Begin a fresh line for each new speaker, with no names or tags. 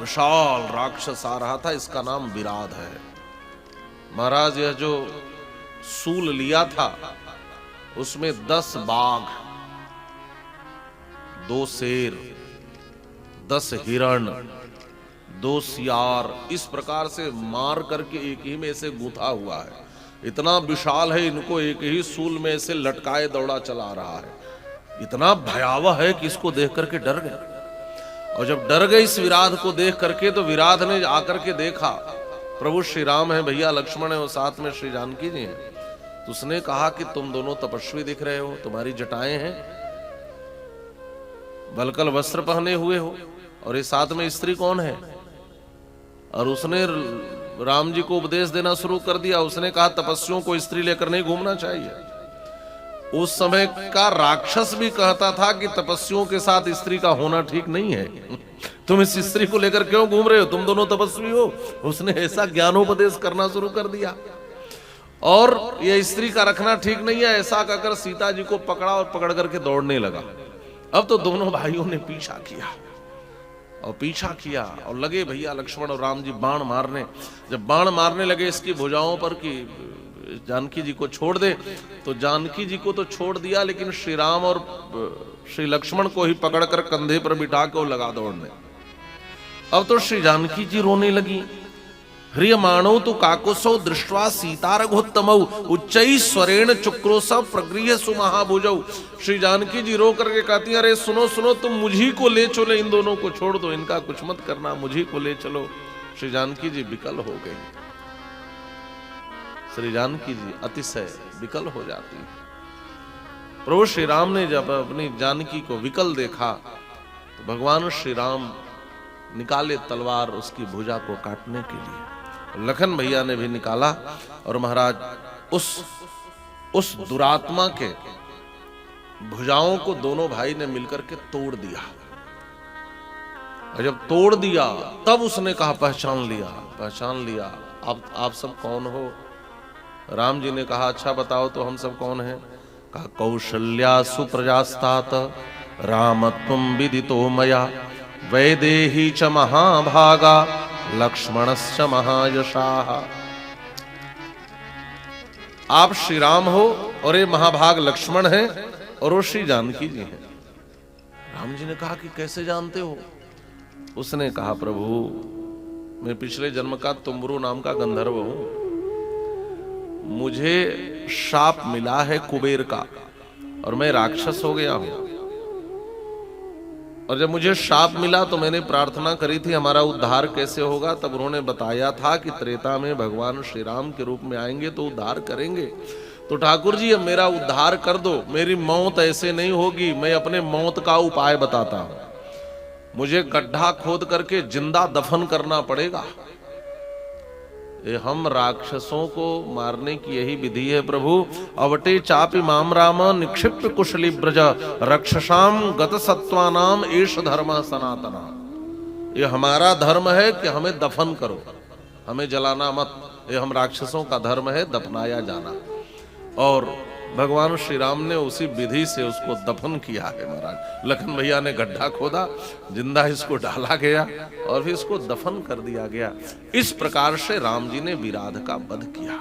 विशाल राक्षस आ रहा था, इसका नाम विराध है। महाराज यह जो सूल लिया था उसमें 10 बाघ, 2 शेर, 10 हिरण, 2 सियार, इस प्रकार से मार करके एक ही में से गूंथा हुआ है। इतना विशाल है, इनको एक ही सूल में से लटकाए दौड़ा चला रहा है। इतना भयावह है कि इसको देख करके डर गए। और जब डर गए इस विराध को देख करके, तो विराध ने आकर के देखा प्रभु श्री राम है, भैया लक्ष्मण है और साथ में श्री जानकी जी हैं। तो उसने कहा कि तुम दोनों तपस्वी दिख रहे हो, तुम्हारी जटाएं हैं, बलकल वस्त्र पहने हुए हो, और ये साथ में स्त्री कौन है? और उसने राम जी को उपदेश देना शुरू कर दिया। उसने कहा तपस्वियों को स्त्री लेकर नहीं घूमना चाहिए। उस समय का राक्षस भी कहता था कि तपस्वियों के साथ स्त्री का होना ठीक नहीं है, तुम इस स्त्री को लेकर क्यों घूम रहे हो, तुम दोनों तपस्वी हो। उसने ऐसा ज्ञानोपदेश करना शुरू कर दिया। और यह स्त्री का रखना ठीक नहीं है, ऐसा कहकर सीता जी को पकड़ा और पकड़ करके दौड़ने लगा। अब तो दोनों भाइयों ने पीछा किया और पीछा किया और लगे भैया लक्ष्मण और राम जी बाण मारने। जब बाण मारने लगे इसकी भुजाओं पर कि जानकी जी को छोड़ दे, तो जानकी जी को तो छोड़ दिया, लेकिन श्री राम और श्री लक्ष्मण को ही पकड़कर कंधे पर बिठा के लगा दौड़ने। अब तो श्री जानकी जी रोने लगी। ह्रियमाणो तो काकुसौ दृष्ट्वा सीता रघुत्तमौ उच्चै स्वरेण चुक्रोसौ प्रगृह्य सुमहाभुजौ। श्री जानकी जी रो करके कहती हैं, अरे सुनो सुनो, तुम मुझी को ले चलो, इन दोनों को छोड़ दो, इनका कुछ मत करना, मुझी को ले चलो। श्री जानकी जी विकल हो गई। श्री जानकी जी अतिशय विकल हो जाती। प्रभु श्री राम ने जब अपनी जानकी को विकल देखा तो भगवान श्री राम निकाले तलवार उसकी भुजा को काटने के लिए। लखन भैया ने भी निकाला और महाराज उस दुरात्मा के भुजाओं को दोनों भाई ने मिलकर के तोड़ दिया। और जब तोड़ दिया तब उसने कहा पहचान लिया, आप सब कौन हो? राम जी ने कहा अच्छा बताओ तो हम सब कौन हैं? कहा कौशल्या सुप्रजास्तात रामत्वं विदितो मया वैदेही च महाभागा लक्ष्मणश्च महायशाः। आप श्री राम हो और ये महाभाग लक्ष्मण हैं और वो श्री जानकी जी हैं। राम जी ने कहा कि कैसे जानते हो? उसने कहा प्रभु मैं पिछले जन्म का तुम्बरु नाम का गंधर्व हूं, मुझे शाप मिला है कुबेर का और मैं राक्षस हो गया हूं। और जब मुझे शाप मिला तो मैंने प्रार्थना करी थी हमारा उद्धार कैसे होगा, तब उन्होंने बताया था कि त्रेता में भगवान श्री राम के रूप में आएंगे तो उद्धार करेंगे। तो ठाकुर जी अब मेरा उद्धार कर दो, मेरी मौत ऐसे नहीं होगी, मैं अपने मौत का उपाय बताता हूं। मुझे गड्ढा खोद करके जिंदा दफन करना पड़ेगा। हम राक्षसों को मारने की यही विधि है प्रभु। अवटे चापि माम राम निक्षिप्य कुशली ब्रज रक्षसाम गत सत्वानाम एष धर्म सनातना। ये हमारा धर्म है कि हमें दफन करो, हमें जलाना मत। ये हम राक्षसों का धर्म है दफनाया जाना। और भगवान श्री राम ने उसी विधि से उसको दफन किया है महाराज। लखन भैया ने गड्ढा खोदा, जिंदा इसको डाला गया और फिर इसको दफन कर दिया गया। इस प्रकार से राम जी ने विराध का वध किया।